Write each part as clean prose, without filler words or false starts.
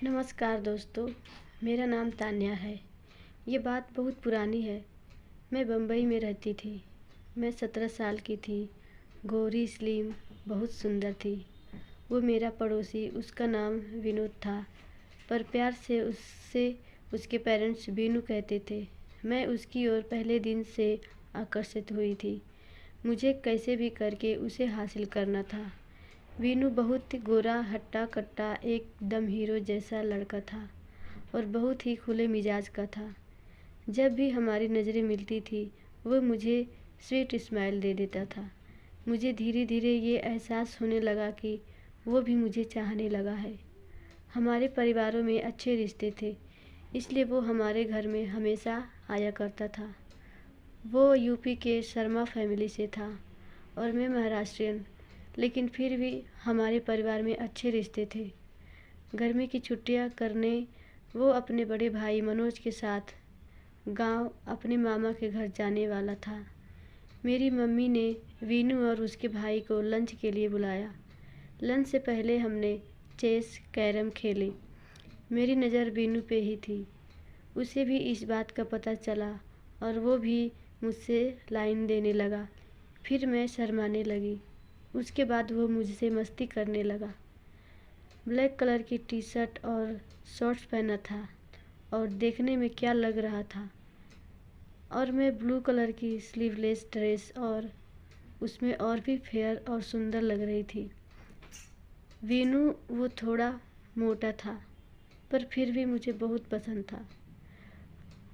नमस्कार दोस्तों, मेरा नाम तान्या है। ये बात बहुत पुरानी है। मैं बम्बई में रहती थी। मैं 17 साल की थी। गोरी स्लिम बहुत सुंदर थी। वो मेरा पड़ोसी, उसका नाम विनोद था, पर प्यार से उससे उसके पेरेंट्स बीनू कहते थे। मैं उसकी ओर पहले दिन से आकर्षित हुई थी। मुझे कैसे भी करके उसे हासिल करना था। वीनू बहुत गोरा हट्टा कट्टा एकदम हीरो जैसा लड़का था और बहुत ही खुले मिजाज का था। जब भी हमारी नज़रें मिलती थी वो मुझे स्वीट स्माइल दे देता था। मुझे धीरे धीरे ये एहसास होने लगा कि वो भी मुझे चाहने लगा है। हमारे परिवारों में अच्छे रिश्ते थे, इसलिए वो हमारे घर में हमेशा आया करता था। वो यूपी के शर्मा फैमिली से था और मैं महाराष्ट्रियन, लेकिन फिर भी हमारे परिवार में अच्छे रिश्ते थे। गर्मी की छुट्टियां करने वो अपने बड़े भाई मनोज के साथ गांव अपने मामा के घर जाने वाला था। मेरी मम्मी ने वीनू और उसके भाई को लंच के लिए बुलाया। लंच से पहले हमने चेस कैरम खेले। मेरी नज़र वीनू पे ही थी। उसे भी इस बात का पता चला और वो भी मुझसे लाइन देने लगा। फिर मैं शर्माने लगी। उसके बाद वो मुझसे मस्ती करने लगा। ब्लैक कलर की टी शर्ट और शॉर्ट्स पहना था और देखने में क्या लग रहा था, और मैं ब्लू कलर की स्लीवलेस ड्रेस और उसमें और भी फेयर और सुंदर लग रही थी। वीनू वो थोड़ा मोटा था, पर फिर भी मुझे बहुत पसंद था।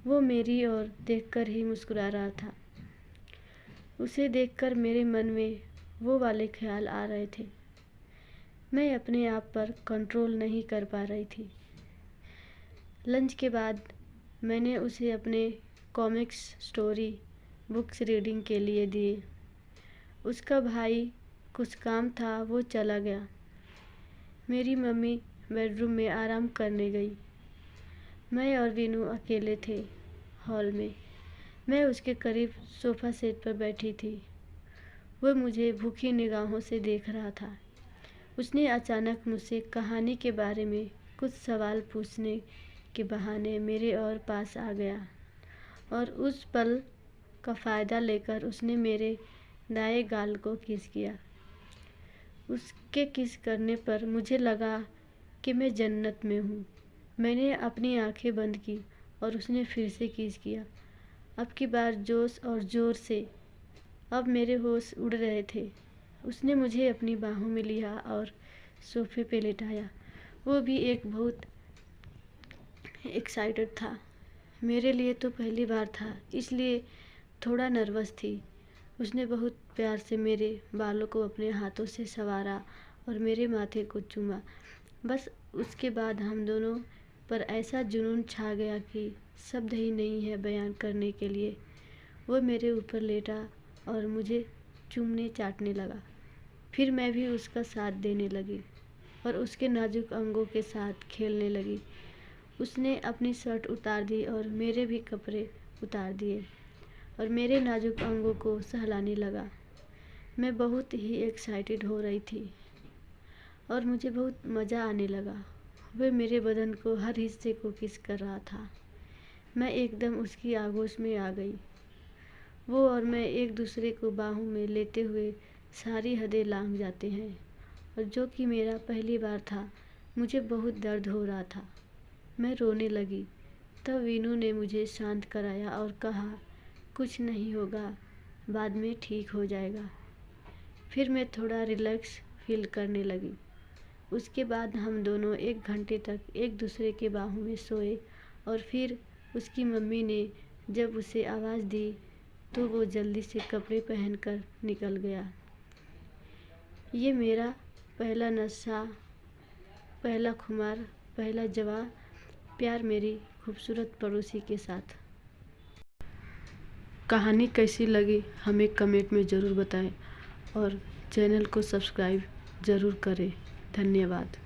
वो मेरी ओर देखकर ही मुस्कुरा रहा था। उसे देखकर मेरे मन में वो वाले ख्याल आ रहे थे। मैं अपने आप पर कंट्रोल नहीं कर पा रही थी। लंच के बाद मैंने उसे अपने कॉमिक्स स्टोरी बुक्स रीडिंग के लिए दिए। उसका भाई कुछ काम था, वो चला गया। मेरी मम्मी बेडरूम में आराम करने गई। मैं और वीनू अकेले थे हॉल में। मैं उसके करीब सोफ़ा सेट पर बैठी थी। वह मुझे भूखी निगाहों से देख रहा था। उसने अचानक मुझसे कहानी के बारे में कुछ सवाल पूछने के बहाने मेरे और पास आ गया और उस पल का फ़ायदा लेकर उसने मेरे दाएं गाल को किस किया। उसके किस करने पर मुझे लगा कि मैं जन्नत में हूँ। मैंने अपनी आंखें बंद की और उसने फिर से किस किया, अब की बार जोश और ज़ोर से। अब मेरे होश उड़ रहे थे। उसने मुझे अपनी बाहों में लिया और सोफे पे लेटाया। वो भी एक बहुत एक्साइटेड था। मेरे लिए तो पहली बार था, इसलिए थोड़ा नर्वस थी। उसने बहुत प्यार से मेरे बालों को अपने हाथों से संवारा और मेरे माथे को चूमा। बस उसके बाद हम दोनों पर ऐसा जुनून छा गया कि शब्द ही नहीं है बयान करने के लिए। वो मेरे ऊपर लेटा और मुझे चूमने चाटने लगा। फिर मैं भी उसका साथ देने लगी और उसके नाजुक अंगों के साथ खेलने लगी। उसने अपनी शर्ट उतार दी और मेरे भी कपड़े उतार दिए और मेरे नाजुक अंगों को सहलाने लगा। मैं बहुत ही एक्साइटेड हो रही थी और मुझे बहुत मज़ा आने लगा। वह मेरे बदन को हर हिस्से को किस कर रहा था। मैं एकदम उसकी आगोश में आ गई। वो और मैं एक दूसरे को बाहों में लेते हुए सारी हदें लांघ जाते हैं, और जो कि मेरा पहली बार था। मुझे बहुत दर्द हो रहा था। मैं रोने लगी। तब वीनू ने मुझे शांत कराया और कहा, कुछ नहीं होगा, बाद में ठीक हो जाएगा। फिर मैं थोड़ा रिलैक्स फील करने लगी। उसके बाद हम दोनों 1 घंटे तक एक दूसरे के बाहों में सोए और फिर उसकी मम्मी ने जब उसे आवाज़ दी तो वो जल्दी से कपड़े पहनकर निकल गया। ये मेरा पहला नशा, पहला खुमार, पहला जवाब प्यार मेरी खूबसूरत पड़ोसी के साथ। कहानी कैसी लगी हमें कमेंट में ज़रूर बताएं और चैनल को सब्सक्राइब ज़रूर करें। धन्यवाद।